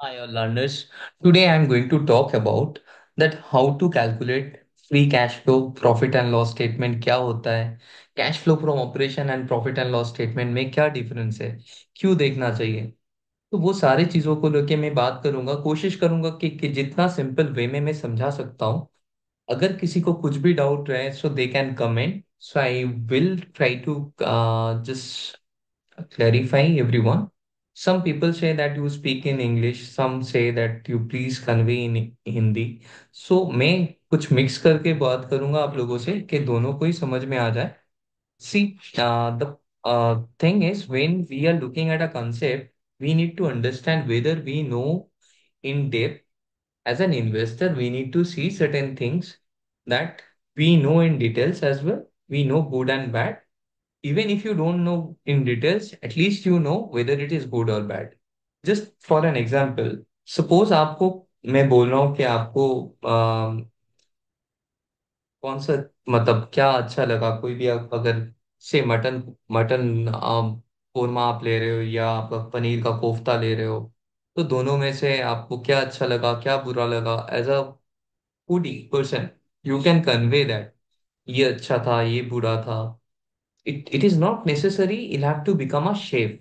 Hi, all learners. Today I am going to talk about that how to calculate free cash flow, profit and loss statement क्या होता है, cash flow from operation and profit and loss statement में क्या difference है, क्यों देखना चाहिए। तो वो सारी चीजों को लेके मैं बात करूंगा, कोशिश करूंगा कि जितना सिंपल वे में मैं समझा सकता हूँ। अगर किसी को कुछ भी डाउट रहे so they can comment, so I will try to just clarify everyone. Some people say that you speak in English, some say that you please convey in Hindi. So मैं कुछ मिक्स करके बात करूंगा आप लोगों से कि दोनों को ही समझ में आ जाए. See, the thing is when we are looking at a concept, we need to understand whether we know in depth. As an investor, we need to see certain things that we know in details as well. We know good and bad. Even if you don't know in details, at least you know whether it is good or bad. Just for an example, suppose आपको मैं बोल रहा हूँ कि आपको कौन सा मतलब क्या अच्छा लगा, कोई भी अगर से मटन मटन कोरमा आप ले रहे हो या आप पनीर का कोफ्ता ले रहे हो, तो दोनों में से आपको क्या अच्छा लगा क्या बुरा लगा। As a foodie person you can convey that ये अच्छा था ये बुरा था। It is not necessary you'll have to become a chef,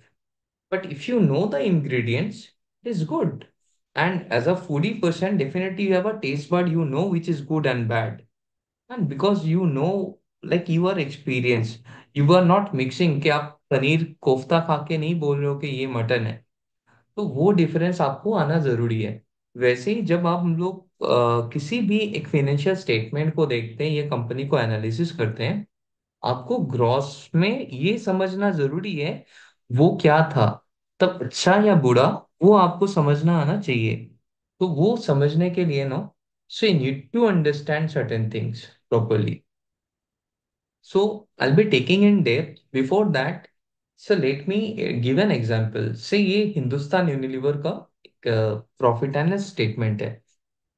but if you know the ingredients, it is good. And as a foodie person, definitely you have a taste bud, you know which is good and bad. And because you know, like you are experienced, you are not mixing कि आप पनीर कोफ्ता खा के नहीं बोल रहे हो कि ये मटन है। तो वो डिफरेंस आपको आना जरूरी है। वैसे ही जब आप हम लोग किसी भी एक फाइनेंशियल स्टेटमेंट को देखते हैं, ये कंपनी को एनालिसिस करते हैं, आपको ग्रॉस में ये समझना जरूरी है वो क्या था, तब अच्छा या बुरा वो आपको समझना आना चाहिए। तो वो समझने के लिए ना, so you need to understand certain things properly. So I be taking in depth before that. So let me give an example से ये हिंदुस्तान यूनिलीवर का प्रॉफिट एंड लॉस स्टेटमेंट है।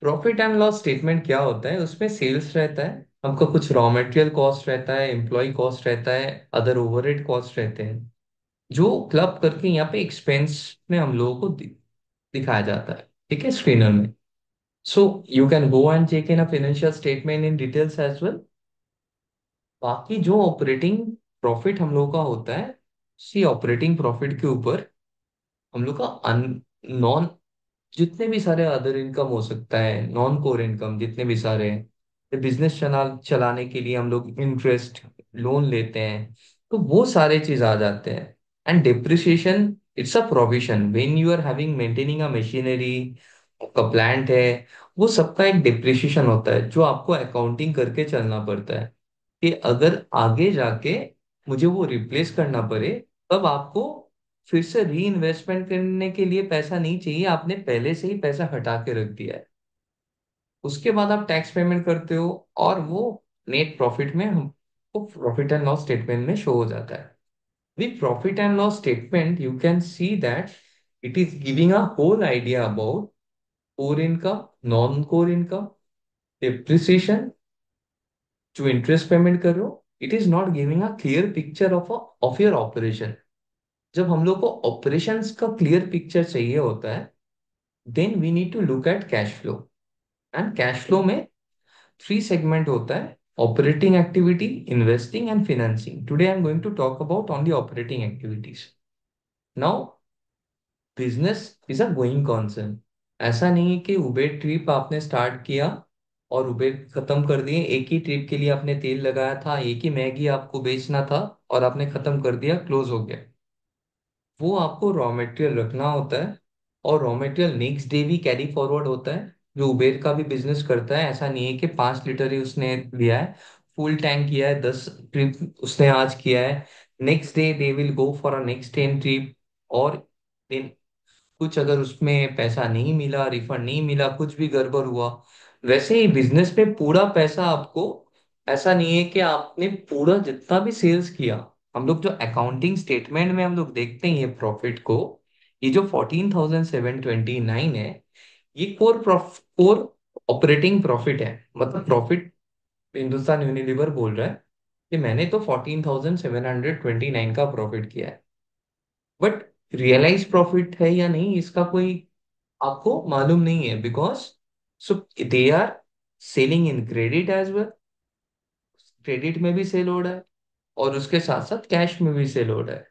प्रॉफिट एंड लॉस स्टेटमेंट क्या होता है, उसमें sales रहता है, हमको कुछ रॉ मटेरियल कॉस्ट रहता है, एम्प्लॉय कॉस्ट रहता है, अदर ओवरहेड कॉस्ट रहते हैं, जो क्लब करके यहाँ पे एक्सपेंस में हम लोगों को दिखाया जाता है। ठीक है, स्क्रीनर में। So you can go and check in a financial statement in details as well. बाकी जो ऑपरेटिंग प्रॉफिट हम लोग का होता है, सी ऑपरेटिंग प्रॉफिट के ऊपर हम लोग का नॉन जितने भी सारे अदर इनकम हो सकता है, नॉन कोर इनकम जितने भी सारे हैं, बिजनेस चलाने के लिए हम लोग इंटरेस्ट लोन लेते हैं, तो वो सारे चीज आ जाते हैं। And depreciation it's a provision when you are having maintaining a machinery, आपका प्लांट है, वो सबका एक डिप्रिसिएशन होता है जो आपको अकाउंटिंग करके चलना पड़ता है कि अगर आगे जाके मुझे वो रिप्लेस करना पड़े, तब आपको फिर से री इन्वेस्टमेंट करने के लिए पैसा नहीं चाहिए, आपने पहले से ही पैसा हटा के रख दिया है। उसके बाद आप टैक्स पेमेंट करते हो और वो नेट प्रॉफिट में हमको प्रॉफिट एंड लॉस स्टेटमेंट में शो हो जाता है। With profit and loss statement you can see that it is giving a whole idea about core income, non core income, depreciation, जो इंटरेस्ट पेमेंट कर रहे हो। It is not giving a clear picture of your operation. जब हम लोग को operations का clear picture चाहिए होता है, then we need to look at cash flow. And cash flow में थ्री सेगमेंट होता है: operating activity, investing and financing. Today I am going to talk about only operating activities. Now business is a going concern. ऐसा नहीं है कि Uber trip आपने start किया और उबेर खत्म कर दिए, एक ही ट्रिप के लिए आपने तेल लगाया था, एक ही मैगी आपको बेचना था और आपने खत्म कर दिया, क्लोज हो गया। वो आपको रॉ मटेरियल रखना होता है और रॉ मटेरियल नेक्स्ट डे भी कैरी फॉरवर्ड होता है। जो उबेर का भी बिजनेस करता है, ऐसा नहीं है कि 5 लीटर ही उसने लिया है, फुल टैंक किया है, 10 ट्रिप उसने आज किया है, next day they will go for a next 10 trip. और then कुछ अगर उसमें पैसा नहीं मिला, रिफंड नहीं मिला, कुछ भी गड़बड़ हुआ, वैसे ही बिजनेस में पूरा पैसा आपको, ऐसा नहीं है कि आपने पूरा जितना भी सेल्स किया, हम लोग जो अकाउंटिंग स्टेटमेंट में हम लोग देखते हैं ये प्रॉफिट को, ये जो 14,729 है, ये कोर ऑपरेटिंग प्रॉफिट है। मतलब प्रॉफिट हिंदुस्तान यूनिलीवर बोल रहा है कि मैंने तो 14,729 का प्रॉफिट किया है, बट रियलाइज प्रॉफिट है या नहीं इसका कोई आपको मालूम नहीं है, because so they are selling in credit as well, credit में भी सेल हो रहा है और उसके साथ साथ कैश में भी सेल हो रहा है।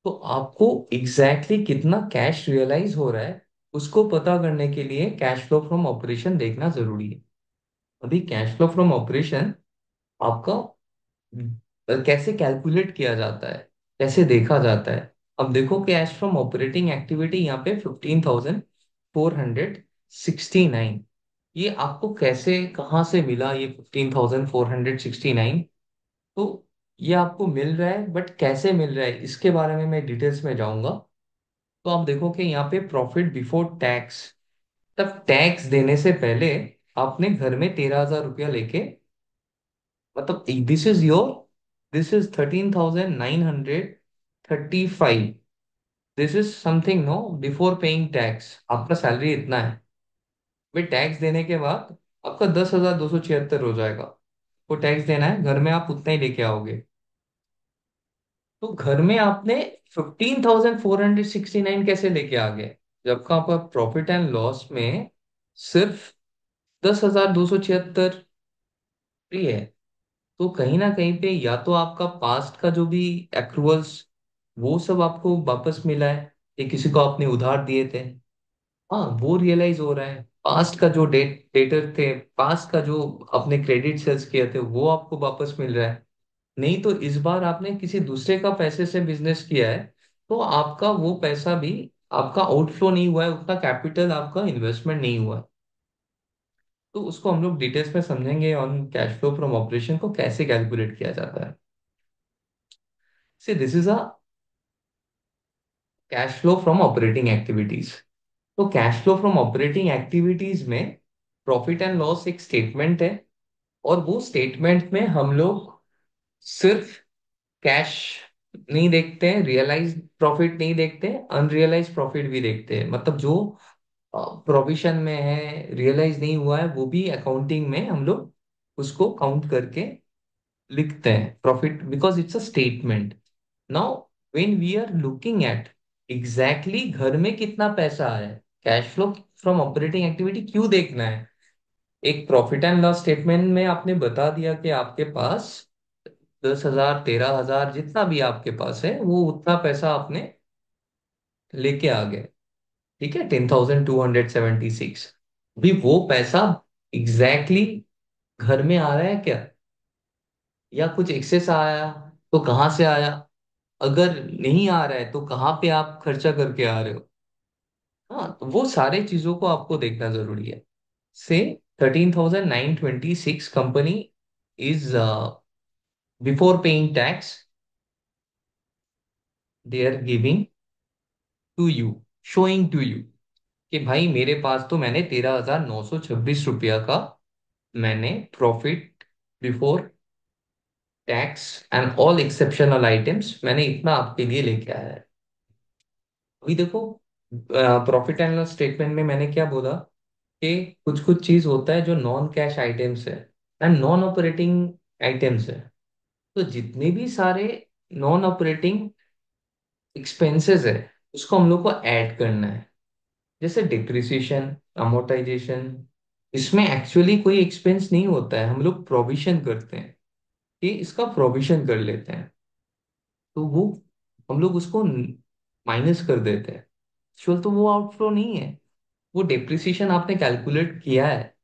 तो आपको एग्जैक्टली exactly कितना कैश रियलाइज हो रहा है, उसको पता करने के लिए कैश फ्लो फ्रॉम ऑपरेशन देखना जरूरी है। अभी कैश फ्लो फ्रॉम ऑपरेशन आपका कैसे कैलकुलेट किया जाता है, कैसे देखा जाता है। अब देखो, कैश फ्रॉम ऑपरेटिंग एक्टिविटी यहाँ पे 15,469, ये आपको कैसे कहाँ से मिला ये 15,469? तो ये आपको मिल रहा है, बट कैसे मिल रहा है इसके बारे में मैं डिटेल्स में जाऊंगा। तो आप देखो कि यहाँ पे प्रॉफिट बिफोर टैक्स, तब टैक्स देने से पहले आपने घर में 13,000 रुपया लेके, मतलब this is 13,935, this is something no before paying tax, आपका सैलरी इतना है। भाई टैक्स देने के बाद आपका 10,276 हो जाएगा। वो टैक्स देना है, घर में आप उतना ही लेके आओगे। तो घर में आपने 15,469 कैसे लेके आ गए, जबकि आपका प्रॉफिट एंड लॉस में सिर्फ 10,276 ही है। तो कहीं ना कहीं पे या तो आपका पास्ट का जो भी एक्रूअल्स, वो सब आपको वापस मिला है, या किसी को आपने उधार दिए थे, हाँ वो रियलाइज हो रहा है। पास्ट का जो डेटर थे, पास्ट का जो अपने क्रेडिट सेल्स किए थे, वो आपको वापस मिल रहा है। नहीं तो इस बार आपने किसी दूसरे का पैसे से बिजनेस किया है, तो आपका वो पैसा भी, आपका आउटफ्लो नहीं हुआ है, उतना कैपिटल आपका इन्वेस्टमेंट नहीं हुआ है। तो उसको हम लोग डिटेल्स में समझेंगे on cash flow from operation को कैसे कैलकुलेट किया जाता है। See this is a cash flow from operating activities. तो cash flow from operating activities में प्रॉफिट एंड लॉस एक स्टेटमेंट है, और वो स्टेटमेंट में हम लोग सिर्फ कैश नहीं देखते हैं, रियलाइज प्रॉफिट नहीं देखते हैं, अनरियलाइज प्रॉफिट भी देखते हैं। मतलब जो प्रोविजन में है, रियलाइज नहीं हुआ है, वो भी अकाउंटिंग में हम लोग उसको काउंट करके लिखते हैं profit, because it's a statement. Now when we are looking at exactly घर में कितना पैसा आया है, cash flow from operating activity क्यों देखना है? एक प्रॉफिट एंड लॉस स्टेटमेंट में आपने बता दिया कि आपके पास 10,000, 13,000, जितना भी आपके पास है, वो उतना पैसा आपने लेके आ गए। ठीक है, 10,276। भी वो पैसा एग्जैक्टली exactly घर में आ रहा है क्या, या कुछ एक्सेस आया, तो कहाँ से आया? अगर नहीं आ रहा है तो कहाँ पे आप खर्चा करके आ रहे हो? हाँ, तो वो सारे चीजों को आपको देखना जरूरी है। से 13,926 company is before paying tax, they are giving to you, showing to you कि भाई मेरे पास तो मैंने 13,926 रुपया का मैंने profit before tax and all exceptional items, मैंने इतना आपके लिए लेके आया है। अभी देखो, प्रॉफिट एंड लॉस स्टेटमेंट में मैंने क्या बोला कि कुछ कुछ चीज होता है जो नॉन कैश आइटम्स है एंड नॉन ऑपरेटिंग आइटम्स है। तो जितने भी सारे नॉन ऑपरेटिंग एक्सपेंसेस है, उसको हम लोग को ऐड करना है। जैसे डिप्रिसिएशन, अमोर्टाइजेशन, इसमें एक्चुअली कोई एक्सपेंस नहीं होता है, हम लोग प्रोविजन करते हैं कि इसका प्रोविजन कर लेते हैं। तो वो हम लोग उसको माइनस कर देते हैं। एक्चुअल तो वो आउटफ्लो नहीं है, वो डिप्रिसिएशन आपने कैलकुलेट किया है,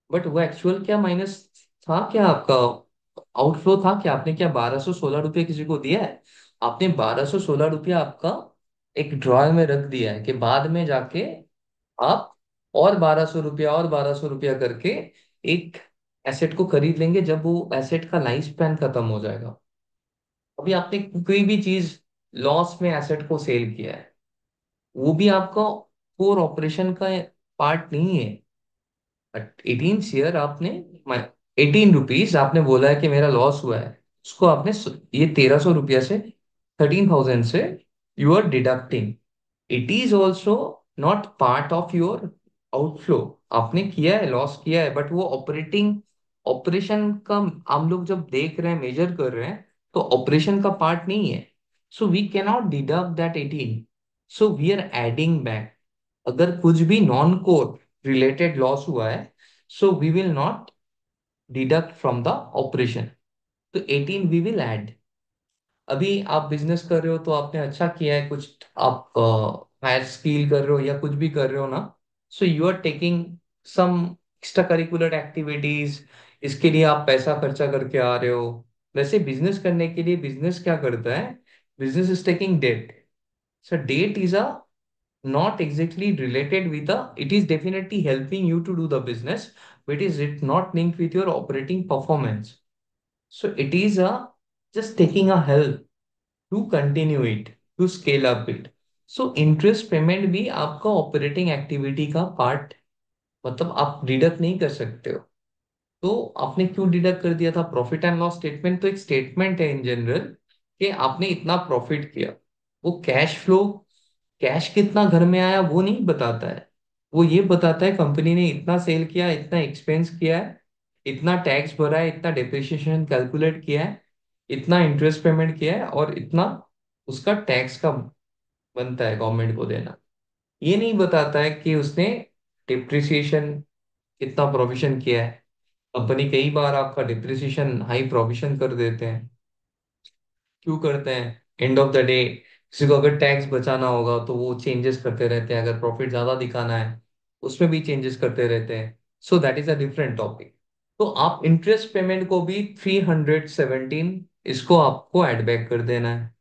बट वो एक्चुअल क्या माइनस था क्या आपका, आउटफ्लो था क्या? आपने क्या 1,216 रुपये किसी को दिया है? आपने 1,216 रुपया आपका एक ड्रॉयर में रख दिया है कि बाद में जाके आप और 1,200 रुपया और 1,200 रुपया करके एक एसेट को खरीद लेंगे जब वो एसेट का लाइफ स्पैन खत्म हो जाएगा। अभी आपने कोई भी चीज लॉस में एसेट को सेल किया है, वो भी आपका कोर ऑपरेशन का पार्ट नहीं है। 18 शेयर आपने, 18 रुपीज आपने बोला है कि मेरा लॉस हुआ है, उसको आपने ये 1,300 रुपया से, 13,000 से you are deducting. It is also not part of your outflow. आपने किया है, लॉस किया है, बट वो ऑपरेटिंग ऑपरेशन का हम लोग जब देख रहे हैं, मेजर कर रहे हैं, तो ऑपरेशन का पार्ट नहीं है। So we cannot deduct that 18, so we are adding back. अगर कुछ भी नॉन कोर रिलेटेड लॉस हुआ है, so we will not deduct from the operation. तो 18 वी विल ऐड। अभी आप बिजनेस कर रहे हो तो आपने अच्छा किया है, कुछ आप हायर स्किल कर रहे हो या कुछ भी कर रहे हो ना, so you are taking some extra curricular activities, इसके लिए आप पैसा खर्चा करके आ रहे हो। वैसे बिजनेस करने के लिए बिजनेस क्या करता है, business is taking debt. So debt is a not exactly related with the, it is definitely helping you to do the business, but is it not linked with your operating performance. So it is a just taking a help to continue it, to scale up it. So interest payment भी आपका operating activity का part, मतलब आप deduct नहीं कर सकते हो। तो आपने क्यों डिडक्ट कर दिया था? प्रॉफिट एंड लॉस स्टेटमेंट तो एक स्टेटमेंट है इन जनरल कि आपने इतना प्रॉफिट किया। वो कैश फ्लो, कैश कितना घर में आया वो नहीं बताता है। वो ये बताता है कंपनी ने इतना सेल किया, इतना एक्सपेंस किया है, इतना टैक्स भरा है, इतना डिप्रिसिएशन कैलकुलेट किया है, इतना इंटरेस्ट पेमेंट किया है, और इतना उसका टैक्स का बनता है गवर्नमेंट को देना। ये नहीं बताता है कि उसने डिप्रिसिएशन कितना प्रोविजन किया है। कंपनी कई बार आपका डिप्रिसिएशन हाई प्रोविजन कर देते हैं। क्यों करते हैं? एंड ऑफ द डे किसी को अगर टैक्स बचाना होगा तो वो चेंजेस करते रहते हैं, अगर प्रॉफिट ज्यादा दिखाना है उसमें भी चेंजेस करते रहते हैं। So that is a different topic. तो आप इंटरेस्ट पेमेंट को भी 317, इसको आपको ऐड बैक कर देना है।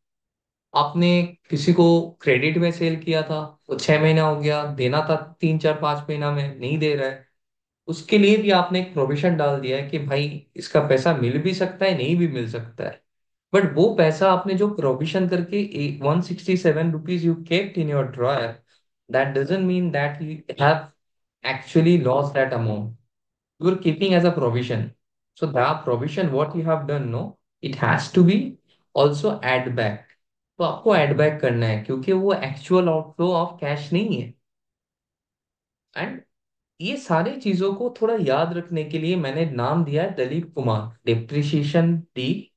आपने किसी को क्रेडिट में सेल किया था, वो 6 महीना हो गया, देना था 3 4 5 महीना में, नहीं दे रहा है, उसके लिए भी आपने एक प्रोविजन डाल दिया है कि भाई इसका पैसा मिल भी सकता है, नहीं भी मिल सकता है। बट वो पैसा आपने जो प्रोविजन करके 167 rupees you kept in your dryer, that doesn't mean that you have actually lost that amount. You are keeping as a provision. So that provision what you have done, no, it has to be also add back. तो आपको add back करना है क्योंकि वो actual outflow of cash नहीं है। And ये सारी चीजों को थोड़ा याद रखने के लिए मैंने नाम दिया है Dilip Kumar. Depreciation D,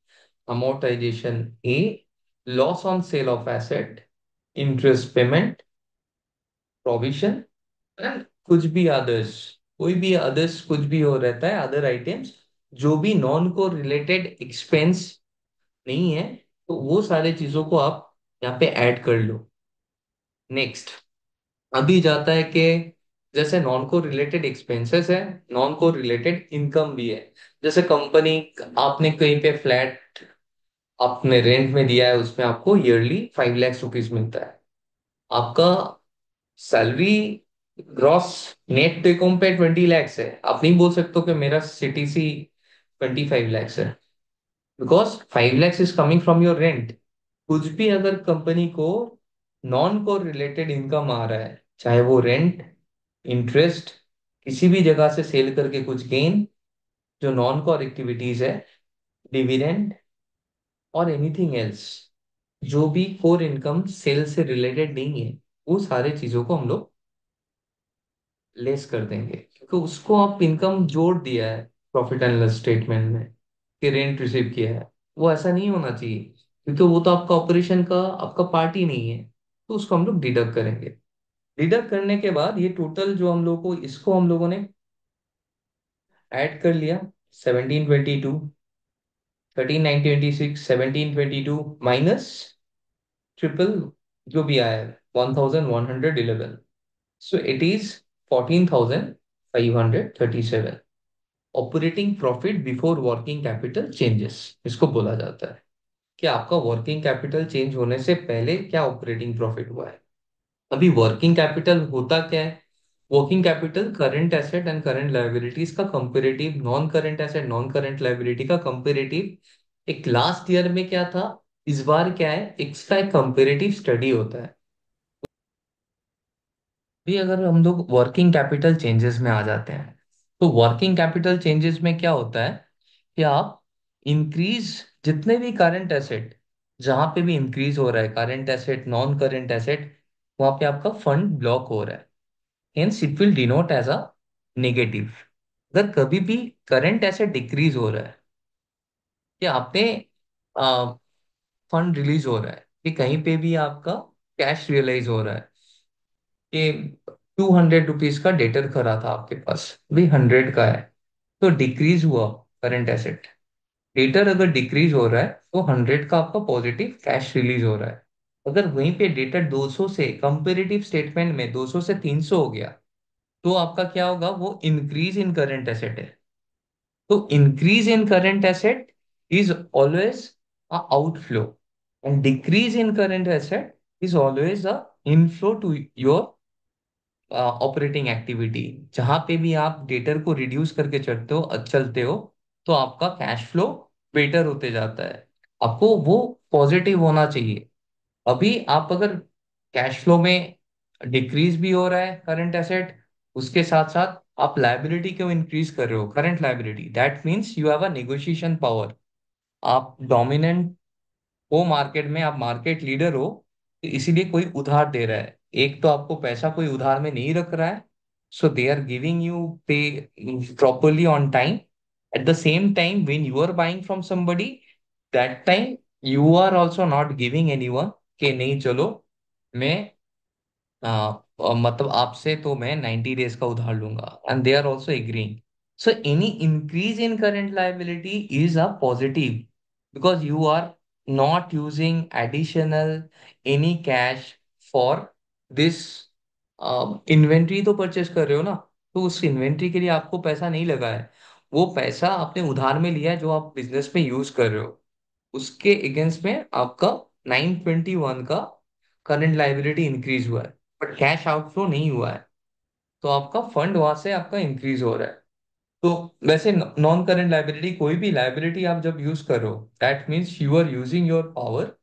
amortization A, loss on sale of asset, interest payment, provision, and कुछ भी अदर्स, कोई भी अदर्स कुछ भी हो रहता है, अदर आइटम्स जो भी नॉन को रिलेटेड एक्सपेंस नहीं है, तो वो सारे चीजों को आप यहाँ पे ऐड कर लो। नेक्स्ट अभी जाता है कि जैसे नॉन को रिलेटेड एक्सपेंसेस है, नॉन को रिलेटेड इनकम भी है। जैसे कंपनी, आपने कहीं पे फ्लैट आपने रेंट में दिया है, उसमें आपको ईयरली 5 लाख रुपीज मिलता है। आपका salary gross net take home pay 20 lakhs है। आप नहीं बोल सकते हो कि मेरा सीटीसी 25 लैक्स है, because 5 lakhs is coming from your rent. कुछ भी अगर कंपनी को नॉन को रिलेटेड इनकम आ रहा है, चाहे वो रेंट, इंटरेस्ट, किसी भी जगह से सेल करके कुछ गेन, जो नॉन कोर एक्टिविटीज है, डिविडेंड और एनीथिंग एल्स, जो भी कोर इनकम सेल से रिलेटेड नहीं है, वो सारे चीजों को हम लोग लेस कर देंगे, क्योंकि उसको आप इनकम जोड़ दिया है प्रॉफिट एंड लॉस स्टेटमेंट में कि रेंट रिसीव किया है। वो ऐसा नहीं होना चाहिए, क्योंकि वो तो आपका ऑपरेशन का आपका पार्ट ही नहीं है। तो उसको हम लोग डिडक्ट करेंगे। डिडक्ट करने के बाद ये टोटल जो हम लोग को, इसको हम लोगों ने ऐड कर लिया। 1722, 13926, 1722 माइनस ट्रिपल जो भी आया है 1111, so it is 14,537। Operating profit before working capital changes इसको बोला जाता है, कि आपका वर्किंग कैपिटल चेंज होने से पहले क्या ऑपरेटिंग प्रॉफिट हुआ है। अभी वर्किंग कैपिटल होता क्या है? Working capital current asset and current liabilities का comparative, non current asset non current liability का कंपेरेटिव। एक लास्ट ईयर में क्या था, इस बार क्या है, इसका एक कंपेरेटिव स्टडी होता है। भी अगर हम लोग वर्किंग कैपिटल चेंजेस में आ जाते हैं, तो वर्किंग कैपिटल चेंजेस में क्या होता है कि आप इंक्रीज, जितने भी करंट एसेट, जहां पे भी इंक्रीज हो रहा है current asset non current asset, वहां पे आपका फंड ब्लॉक हो रहा है। Hence it will denote as a negative. अगर कभी भी करंट एसेट डिक्रीज हो रहा है, कि आपने फंड रिलीज हो रहा है, कि कहीं पे भी आपका कैश रियलाइज हो रहा है, ₹200 का डेटर खरा था आपके पास, भी 100 का है, तो डिक्रीज हुआ करंट एसेट। डेटर अगर डिक्रीज हो रहा है तो 100 का आपका पॉजिटिव कैश रिलीज हो रहा है। अगर वहीं पे डेटर 200 से, कंपेरेटिव स्टेटमेंट में 200 से 300 हो गया, तो आपका क्या होगा, वो इंक्रीज इन करंट एसेट है। तो increase in current asset is always a outflow, and decrease in current asset is always a inflow to your operating activity. जहां पे भी आप डेटर को रिड्यूस करके चलते हो, तो आपका कैश फ्लो बेटर होते जाता है। आपको वो पॉजिटिव होना चाहिए। अभी आप अगर कैश फ्लो में डिक्रीज भी हो रहा है करंट एसेट, उसके साथ साथ आप लाइबिलिटी क्यों इंक्रीज कर रहे हो, current liability, that means you have a negotiation power. आप डोमिनेंट हो मार्केट में, आप मार्केट लीडर हो, तो इसीलिए कोई उधार दे रहा है। एक तो आपको पैसा कोई उधार में नहीं रख रहा है, so they are giving you pay properly on time. At the same time when you are buying from somebody, that time you are also not giving anyone के नहीं चलो, मैं मतलब आपसे तो मैं 90 डेज का उधार लूंगा, and they are also agreeing. So any increase in current liability is a positive, because you are not using additional any cash for this. Inventory तो परचेस कर रहे हो ना, तो उस इन्वेंट्री के लिए आपको पैसा नहीं लगा है, वो पैसा आपने उधार में लिया है जो आप बिजनेस में यूज कर रहे हो। उसके अगेंस्ट में आपका 921 का करंट लाइबिलिटी इंक्रीज हुआ है, बट कैश आउटफ्लो नहीं हुआ है। तो आपका फंड वहां से आपका इंक्रीज हो रहा है। तो वैसे नॉन करंट लाइबिलिटी, कोई भी लाइबिलिटी आप जब यूज करो, that means you are using your power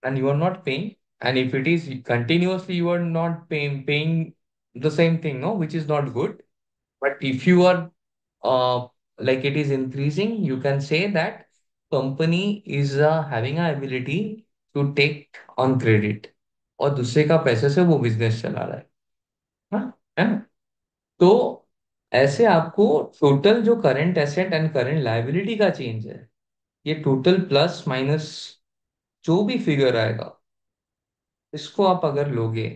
and you are not paying. And if it is continuously you are not paying the same thing, no, which is not good. But if you are uh, like it is increasing, you can say that company is having a ability to take on credit, और दूसरे का पैसे से वो business चला रहा है। हाँ, है ना? तो ऐसे आपको टोटल जो current asset and current liability का चेंज है, ये टोटल प्लस माइनस जो भी फिगर आएगा, इसको आप अगर लोगे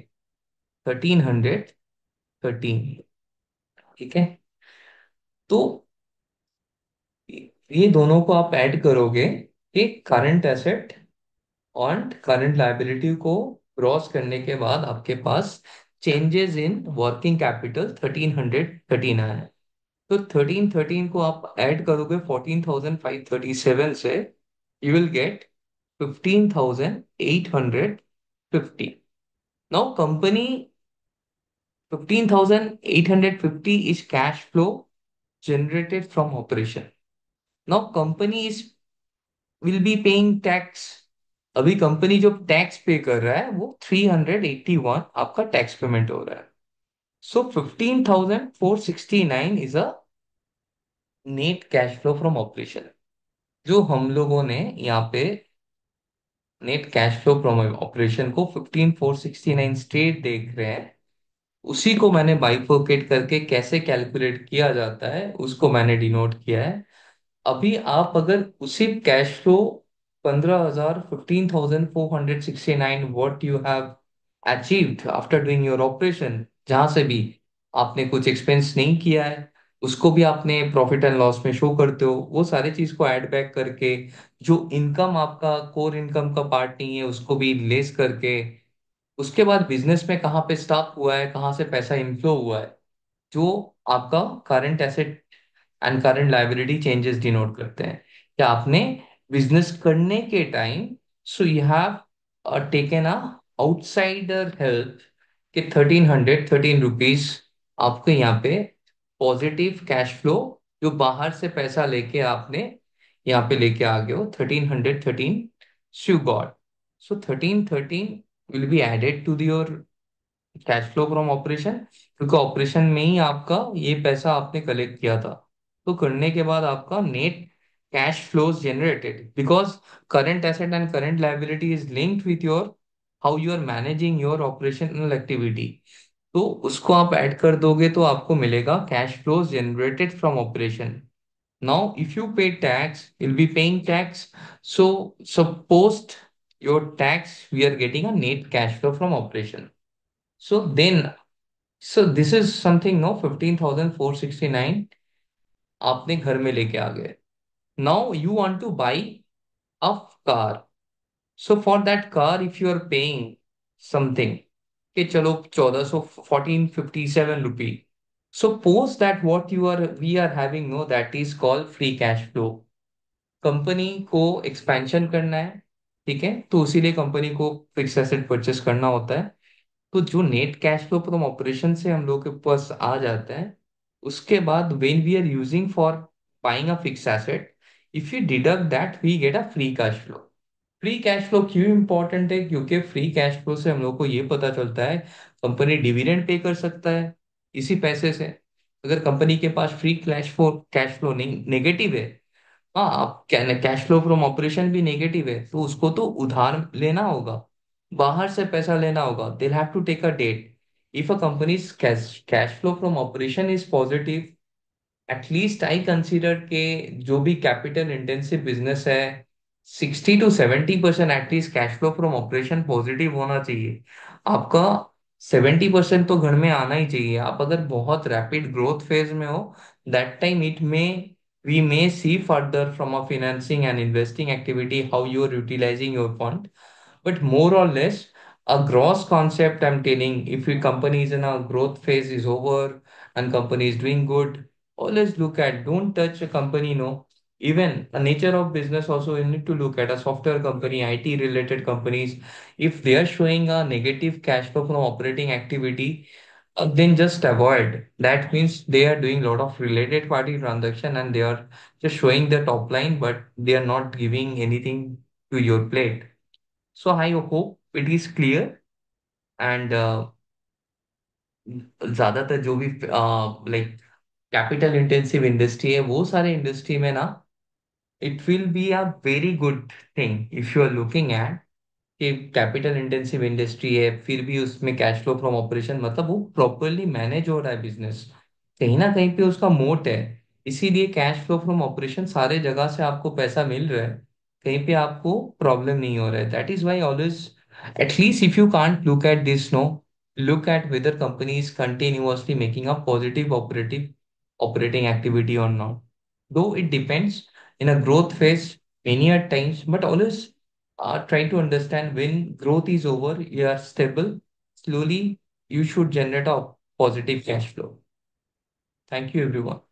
1313, ठीक है, तो ये दोनों को आप ऐड करोगे कि करंट एसेट और करंट लायबिलिटी को क्रॉस करने के बाद आपके पास चेंजेस इन वर्किंग कैपिटल 1313 आया है। तो 1313 को आप ऐड करोगे 14,537 से, you will get 15,850। Now company, 15,850 is cash flow generated from operation. Now company is will be paying tax। अभी कंपनी जो टैक्स पे कर रहा है वो 381 आपका टैक्स पेमेंट हो रहा है। सो 15,469 is a net cash flow from operation. जो हम लोगों ने यहाँ पे net cash flow from operation को 15,469 स्टेट देख रहे हैं, उसी को मैंने बाइफोकेट करके कैसे कैलकुलेट किया जाता है उसको मैंने डिनोट किया है। अभी आप अगर उसी cash flow 15,000, 15,469 what you have achieved after doing your operation, जहां से भी आपने कुछ एक्सपेंस नहीं किया है, उसको भी आपने प्रॉफिट एंड लॉस में शो करते हो, वो सारी चीज को ऐड बैक करके, जो इनकम आपका कोर इनकम का पार्ट नहीं है उसको भी लेस करके, उसके बाद बिजनेस में कहाँ पे स्टाफ हुआ है, कहाँ से पैसा इनफ्लो हुआ है, जो आपका current asset and current liability changes denote करते हैं। क्या आपने बिजनेस करने के time, so you have taken a outsider help के 1313 रुपीज आपको यहाँ पे पॉजिटिव कैश फ्लो, जो बाहर से पैसा लेके आपने यहाँ पे लेके आ गए हो 1313, you got. So 1313 will be added to your cash flow from operation, क्योंकि ऑपरेशन में ही आपका ये पैसा आपने कलेक्ट किया था। तो करने के बाद आपका net cash flows generated, because current asset and current liability is linked with your how you are managing your operational activity. तो उसको आप ऐड कर दोगे तो आपको मिलेगा cash flows generated from operation. Now if you pay tax, will be paying tax, so suppose your tax we are getting a net cash flow from operation. So then so this is something no 15,469 आपने घर में लेके आ गए. Now you want to buy a car. So for that car if you are paying something कि चलो 1457 rupee. Suppose that what you are we are having no that is called free cash flow. Company को expansion करना है, ठीक है, तो इसीलिए company को फिक्स एसेट परचेस करना होता है. तो जो net cash flow from operation से हम लोग के पास आ जाता है, उसके बाद when we are using for buying a fix asset, if you deduct that we get a free cash flow. Free cash flow क्यों इंपॉर्टेंट है? क्योंकि फ्री कैश फ्लो से हम लोग को ये पता चलता है कंपनी डिविडेंड पे कर सकता है इसी पैसे से. अगर कंपनी के पास फ्री कैश फ्लो नहीं, नेगेटिव है, हाँ, आप कैश फ्लो फ्रॉम ऑपरेशन भी नेगेटिव है, तो उसको तो उधार लेना होगा, बाहर से पैसा लेना होगा. They have to take a debt. If a company's cash flow from operation is positive, at least I consider के जो भी कैपिटल इंटेंसिव बिजनेस है, 60 to 70% at least cash flow from operation positive होना चाहिए. आपका 70% तो घर में आना ही चाहिए. आप अगर बहुत रैपिड ग्रोथ फेज में हो, that time it may we may see further from a financing and investing activity how you are utilizing your fund. But more or less, a gross concept I'm telling, if your company is in a growth phase is over and company is doing good, always look at, don't touch a company, no. Even a nature of business also you need to look at a software company, IT related companies. If they are showing a negative cash flow from operating activity, then just avoid. That means they are doing a lot of related party transaction and they are just showing the top line, but they are not giving anything to your plate. So I hope it is clear. And ज्यादातर जो भी like capital intensive industry है, वो सारे industry में ना, it will be a very good thing if you are looking at कि capital intensive industry है, फिर भी उसमें कैश फ्लो फ्रॉम ऑपरेशन, मतलब वो प्रॉपरली मैनेज हो रहा है बिजनेस, कहीं ना कहीं पे उसका मोट है. इसीलिए कैश फ्लो फ्रॉम ऑपरेशन सारे जगह से आपको पैसा मिल रहा है, कहीं पे आपको प्रॉब्लम नहीं हो रहा है. That is why always, at least if you can't look at this, no, look at whether company is continuously making a positive operating activity or not. Though it depends in a growth phase many at times, but always try to understand when growth is over, you are stable, slowly you should generate a positive cash flow. Thank you, everyone.